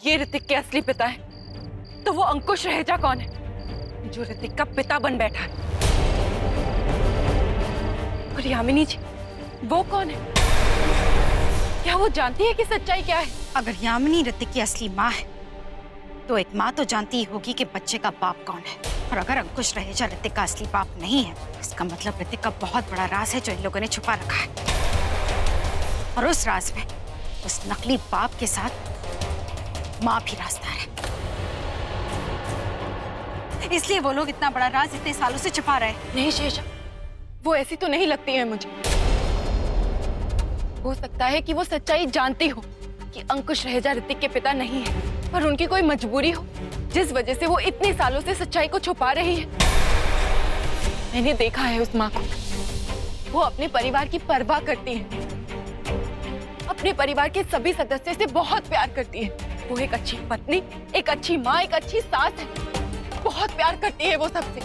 ये ऋतिक के असली पिता है, तो वो अंकुश रहेजा कौन है जो ऋतिक का पिता बन बैठा है? और यामिनी जी, वो कौन है? क्या वो जानती है कि सच्चाई क्या है? अगर यामिनी ऋतिक की असली माँ है तो एक माँ तो जानती ही होगी कि बच्चे का बाप कौन है। और अगर अंकुश रहेजा ऋतिक का असली बाप नहीं है, इसका मतलब ऋतिक का बहुत बड़ा राज है जो इन लोगों ने छुपा रखा है। और उस राज में उस नकली बाप के साथ माँ भी राजदार है। इसलिए वो लोग इतना बड़ा राज इतने सालों से छुपा रहे हैं। नहीं शेषा, वो ऐसी तो नहीं लगती है मुझे। हो सकता है कि वो सच्चाई जानती हो कि अंकुश रहेजा ऋतिक के पिता नहीं है, पर उनकी कोई मजबूरी हो जिस वजह से वो इतने सालों से सच्चाई को छुपा रही है। मैंने देखा है उस माँ को, वो अपने परिवार की परवाह करती है, अपने परिवार के सभी सदस्यों से बहुत प्यार करती है। वो एक अच्छी पत्नी, एक अच्छी माँ, एक अच्छी सास है। बहुत प्यार करती है वो सबसे,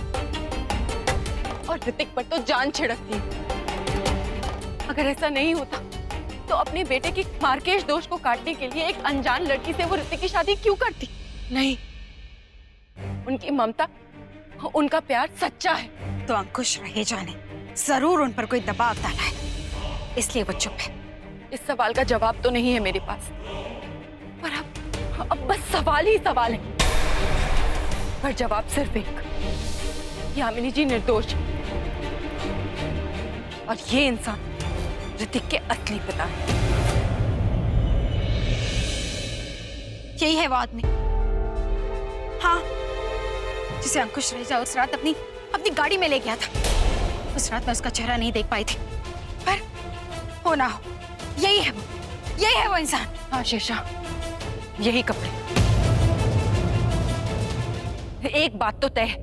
और ऋतिक पर तो जान छिड़कती है। अगर ऐसा नहीं होता तो अपने बेटे के मार्केश दोष को काटने के लिए एक अनजान लड़की से वो ऋतिक की शादी क्यों करती? नहीं, उनकी ममता, उनका प्यार सच्चा है। तो अंकुश रहेजा ने जरूर उन पर कोई दबाव डाला है, इसलिए वो चुप है। इस सवाल का जवाब तो नहीं है मेरे पास, पर अब बस सवाल ही सवाल है। पर जवाब सिर्फ एक, यामिनी जी निर्दोष है और ये इंसान ऋतिक के असली पिता है। यही है वो आदमी, हाँ, जिसे अंकुश रहेजा उस रात अपनी गाड़ी में ले गया था। उस रात मैं उसका चेहरा नहीं देख पाई थी, पर हो ना हो, यही है वो इंसान। हाँ शेषा, यही कपड़े। एक बात तो तय है,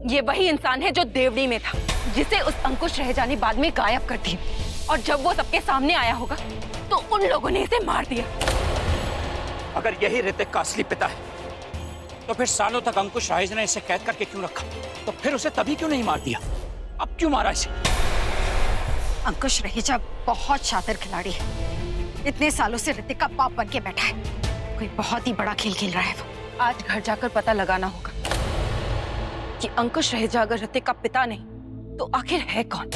ये वही इंसान है जो देवड़ी में था, जिसे उस अंकुश रहेजा ने बाद में गायब कर दिया। और जब वो सबके सामने आया होगा तो उन लोगों ने इसे मार दिया। अगर यही ऋतिक का असली पिता है तो फिर सालों तक अंकुश रहेजा ने इसे कैद करके क्यों रखा? तो फिर उसे तभी क्यों नहीं मार दिया? अब क्यों मारा इसे? अंकुश रहेजा बहुत शातिर खिलाड़ी है। इतने सालों से ऋतिक का बाप बन के बैठा है। कोई बहुत ही बड़ा खेल खेल रहा है वो। आज घर जाकर पता लगाना होगा कि अंकुश रहेजा अगर ऋतिक का पिता नहीं तो आखिर है कौन?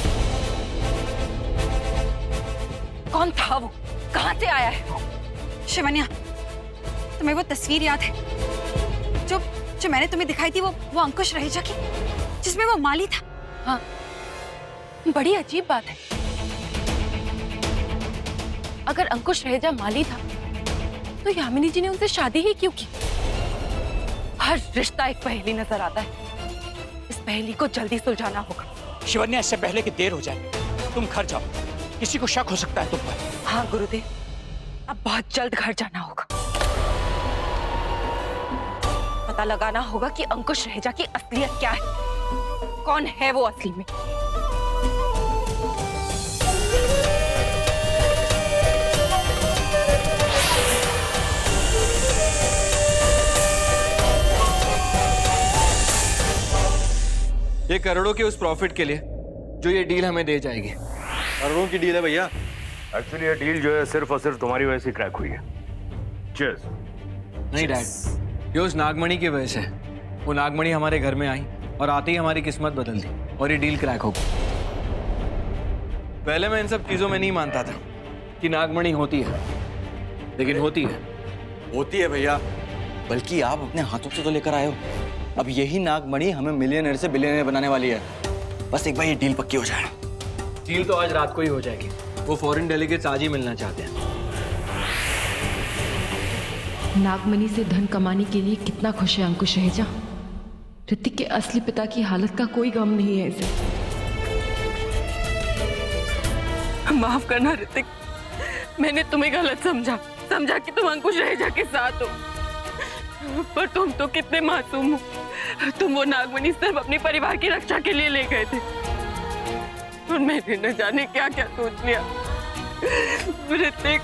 कौन था वो? कहां से आया है वो? शिवन्या, तुम्हें वो तस्वीर याद है जो मैंने तुम्हें दिखाई थी, वो अंकुश रहेजा की, जिसमें वो माली था? हाँ, बड़ी अजीब बात है। अगर अंकुश रहेजा माली था तो यामिनी जी ने उनसे शादी ही क्यों की? हर रिश्ता एक पहेली नजर आता है। इस पहेली को जल्दी सुलझाना होगा। शिवन्या, इससे पहले कि देर हो जाए तुम घर जाओ, किसी को शक हो सकता है तुम पर। हाँ गुरुदेव, अब बहुत जल्द घर जाना होगा। पता लगाना होगा कि अंकुश रहेजा की असलियत क्या है, कौन है वो असली में। ये करोड़ों के उस प्रॉफिट के लिए जो ये डील हमें दे जाएगी। करोड़ों की डील है भैया। एक्चुअली ये डील जो है सिर्फ और सिर्फ तुम्हारी वजह से क्रैक हुई है। चीयर्स। नहीं डैड, ये उस नागमणि की वजह से। वो नागमणि हमारे घर में आई और आते ही हमारी किस्मत बदल दी और ये डील क्रैक हो गई। पहले मैं इन सब चीजों में नहीं मानता था कि नागमणि होती है, लेकिन होती है। होती है भैया, बल्कि आप अपने हाथों से तो लेकर आए हो। अब यही नागमणि हमें मिलियनर से बिलियनर बनाने वाली है। बस एक बार ये डील पक्की हो जाए। डील तो आज रात को ही हो जाएगी। वो फॉरेन डेलीगेट्स आज ही मिलना चाहते हैं। नागमणि से धन कमाने के लिए कितना खुश है अंकुश रहेजा। ऋतिक के असली पिता की हालत का कोई गम नहीं है इसे। माफ करना ऋतिक, मैंने तुम्हें गलत समझा कि तुम अंकुश रहेजा के साथ हो, पर तुम तो कितने मासूम हो। तुम वो नागमणि सिर्फ अपने परिवार की रक्षा के लिए ले गए थे, और मैंने न जाने क्या क्या सोच लिया। ऋतिक,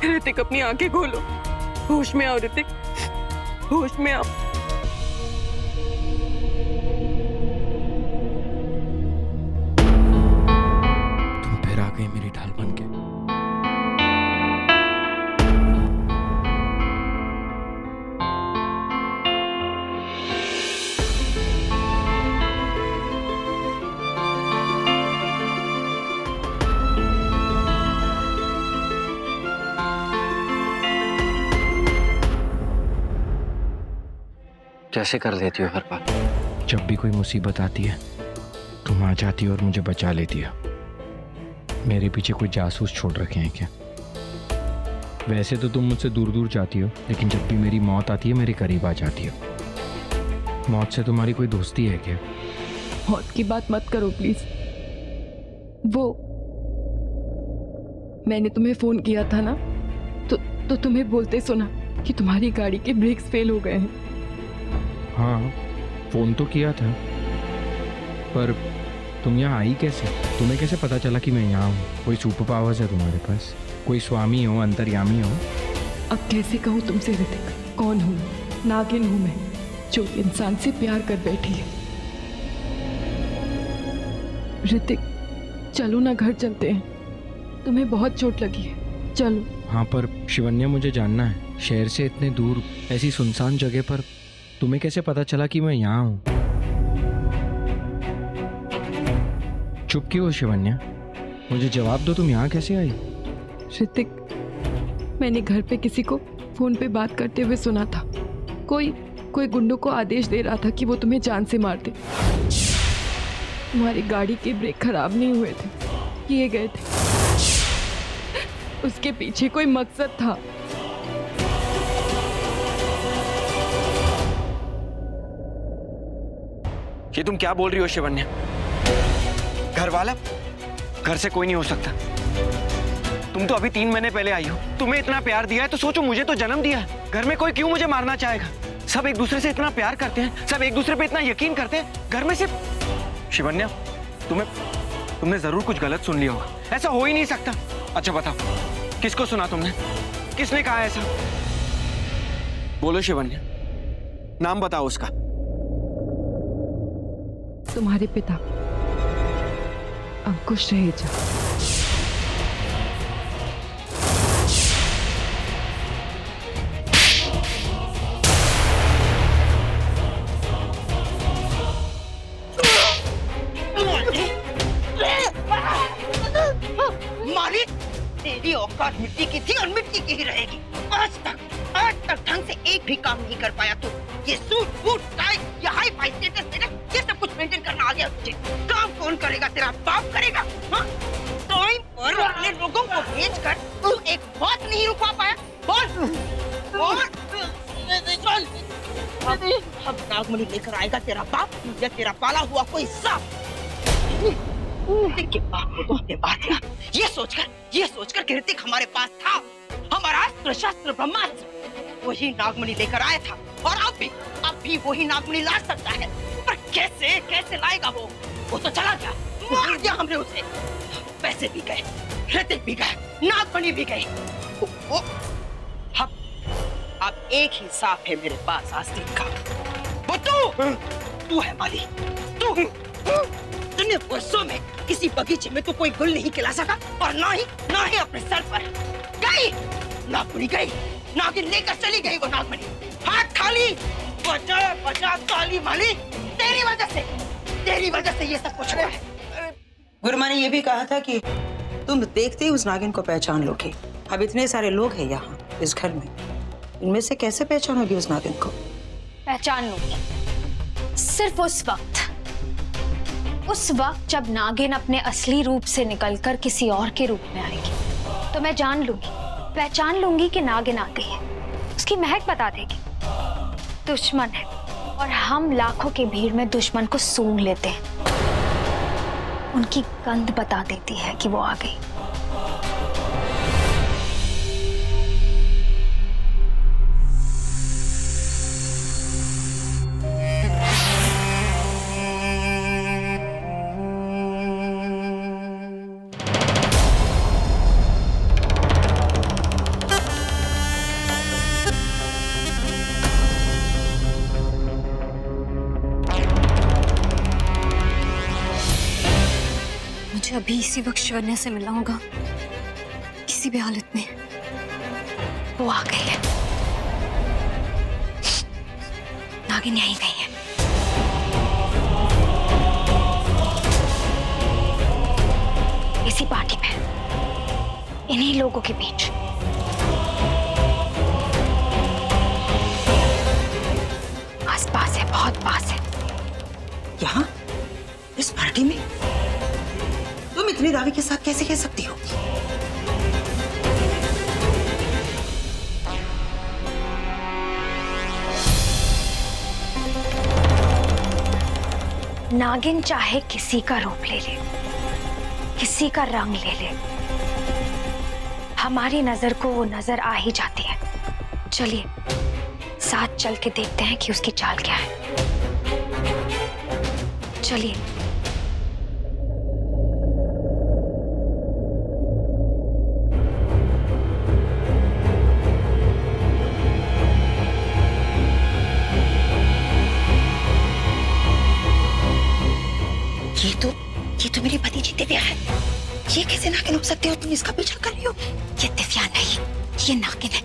ऋतिक अपनी आंखें खोलो, होश में आओ ऋतिक, होश में आओ। कैसे कर लेती हो हर बात? जब भी कोई मुसीबत आती है तुम आ जाती हो और मुझे बचा लेती हो। मेरे पीछे कोई जासूस छोड़ रखे हैं क्या? वैसे तो तुम मुझसे दूर दूर जाती हो, लेकिन जब भी मेरी मौत आती है मेरे करीब आ जाती हो। मौत से तुम्हारी कोई दोस्ती है क्या? मौत की बात मत करो प्लीज। वो मैंने तुम्हें फोन किया था ना, तो तुम्हें बोलते सुना कि तुम्हारी गाड़ी के ब्रेक्स फेल हो गए हैं। हाँ, फोन तो किया था, पर तुम यहाँ आई कैसे? तुम्हें कैसे पता चला कि मैं यहाँ हूँ? कोई सुपर पावर्स है तुम्हारे पास? कोई स्वामी हो, अंतर्यामी हो? अब कैसे कहूँ तुमसे ऋतिक, कौन हूँ? नागिन हूँ मैं, जो इंसान से प्यार कर बैठी है। ऋतिक चलो ना, घर चलते हैं। तुम्हें बहुत चोट लगी है, चलो। हाँ, पर शिवन्या मुझे जानना है, शहर से इतने दूर ऐसी सुनसान जगह पर तुम्हें कैसे पता चला कि मैं यहाँ हूँ? चुप क्यों हो शिवन्या? मुझे जवाब दो, तुम यहाँ कैसे आई? ऋतिक, मैंने घर पे किसी को फोन पे बात करते हुए सुना था। कोई गुंडों को आदेश दे रहा था कि वो तुम्हें जान से मार दे। तुम्हारी गाड़ी के ब्रेक खराब नहीं हुए थे, किए गए थे। उसके पीछे कोई मकसद था। ये तुम क्या बोल रही हो शिवन्या? घर वाला? घर से कोई नहीं हो सकता। तुम तो अभी 3 महीने पहले आई हो। तुम्हें इतना प्यार दिया है तो सोचो, मुझे तो जन्म दिया है। घर में कोई क्यों मुझे मारना चाहेगा? सब एक दूसरे से इतना प्यार करते हैं, सब एक दूसरे पे इतना यकीन करते हैं। घर में सिर्फ शिवन्या, तुमने जरूर कुछ गलत सुन लिया होगा। ऐसा हो ही नहीं सकता। अच्छा बताओ, किसको सुना तुमने? किसने कहा ऐसा? बोलो शिवन्या, नाम बताओ उसका। तुम्हारे पिता अंकुश रहेजा। मालिक, तेरी औकात मिट्टी की थी और मिट्टी की ही रहेगी। आज तक ढंग से एक भी काम नहीं कर पाया तू। ये सूट बूट टाई, ये हाई फाई स्टेटस, ये सब कुछ मेंटेन करना आ गया तुझे। काम कौन करेगा? तेरा बाप करेगा। हाँ? टाइम पर अपने लोगों को भेजकर तू एक बात नहीं रुकवा पाया। बोल चल। अब नागमणि लेकर आएगा तेरा बाप या तेरा पाला हुआ कोई सांप। के बाप को तो हमने मार दिया, ये सोचकर कि ऋतिक हमारे पास था। हमारा अस्त्र शस्त्र ब्रह्मास्त्र वही नागमणि लेकर आया था, और अब भी वही नागमणि ला सकता है। पर कैसे लाएगा वो तो चला गया, मार दिया हमने उसे। पैसे भी गए, ऋतिक भी गए, नागमणि भी गई। अब एक ही सांप है मेरे पास आस्तीन का, वो तू है माली। तूने वर्षों में किसी बगीचे में तो कोई गुल नहीं खिला सका, और ना ही अपने सर पर। गई नागमणि, गई नागिन लेकर चली गई वो नागमणि, हाथ खाली। बचा काली माली, तेरी वजह से ये सब कुछ हुआ है। गुरुमा ने ये भी कहा था कि तुम देखते ही उस नागिन को पहचान लोगे। अब इतने सारे लोग हैं यहाँ इस घर में, इनमें से कैसे पहचानोगी उस नागिन को? पहचान लूंगी सिर्फ उस वक्त जब नागिन अपने असली रूप से निकलकर किसी और के रूप में आएगी, तो मैं पहचान लूंगी कि नागिन आ गई है। उसकी महक बता देगी दुश्मन है, और हम लाखों की भीड़ में दुश्मन को सूंघ लेते हैं। उनकी गंध बता देती है कि वो आ गई। मुझे अभी इसी वक्त शिवन्या से मिलना होगा, किसी भी हालत में। वो आ गई है, नागिन यहीं गई है। इसी पार्टी में, इन्हीं लोगों के बीच। आसपास बहुत पास है। यहाँ इस पार्टी में तुम इतने दावे के साथ कैसे कह सकती हो? नागिन चाहे किसी का रूप ले ले, किसी का रंग ले ले, हमारी नजर को वो नजर आ ही जाती है। चलिए साथ चल के देखते हैं कि उसकी चाल क्या है। चलिए। ये तो मेरी भतीजी दिव्या है। ये कैसे नागिन हो सकते हो? तुम इसका पीछा कर रही हो? ये दिव्या नहीं, ये नागिन है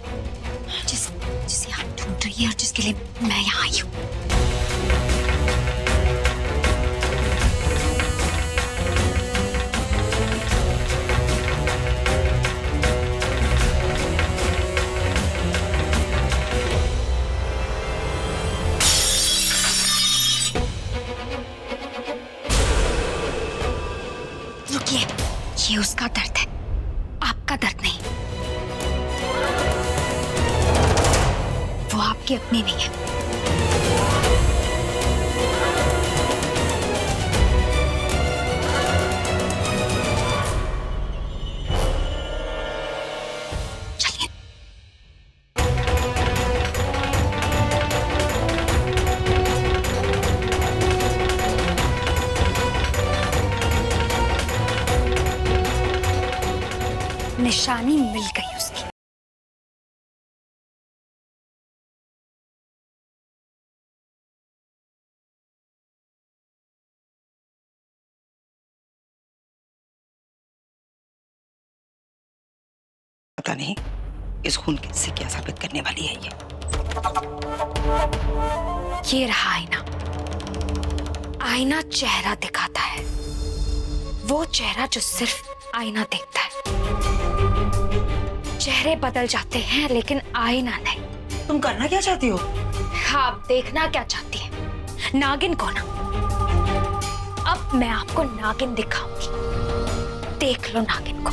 जिसे आप ढूंढ रही है और जिसके लिए मैं यहाँ आई हूँ। ये उसका दर्द है, आपका दर्द नहीं। वो आपकी अपनी नहीं है। चलिए। निशानी मिल गई उसकी। पता नहीं इस खून से क्या साबित करने वाली है ये रहा आईना। आईना चेहरा दिखाता है, वो चेहरा जो सिर्फ आईना देखता है। चेहरे बदल जाते हैं लेकिन आईना नहीं। तुम करना क्या चाहती हो? आप देखना क्या चाहती है? नागिन को ना। अब मैं आपको नागिन दिखाऊंगी। देख लो नागिन को।